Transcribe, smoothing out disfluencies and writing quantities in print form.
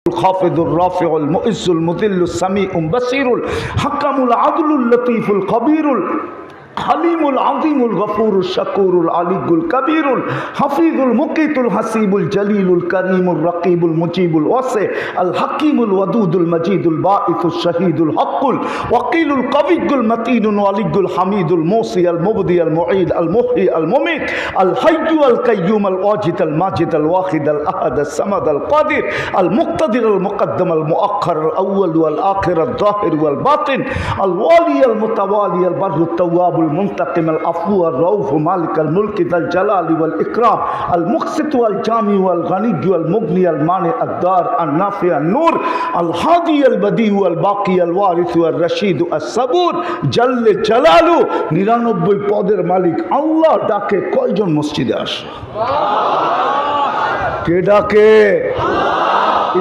الخافض الرافع المؤز المذل السميع البصير الحكم العدل اللطيف الخبير حليم العظيم الغفور الشكور العلي الكبير الحفيظ المقيت الحسيب الجليل الكريم الرقيب المجيب الواسع الحكيم الودود المجيد الباعث الشهيد الحق الوكيل القوي المتين الولي الحميد الموصي المبدي المعيد المحيي المميت الحي القيوم الواجد الماجد الواحد الاحد الصمد القادر المقتدر المقدم المؤخر الاول والاخر الظاهر والباطن الوالي المتوالي البر التواب المنتقم العفو الرؤوف مالك الملك ذا الجلال والإكرام المقسط والجامع والغني والمغني المانع الدار النافع النور الهادي البديع والباقي الوارث والرشيد الصبور جل جلاله 99 পদের মালিক আল্লাহ ডাকে কয়জন মসজিদে আসে? কে ডাকে?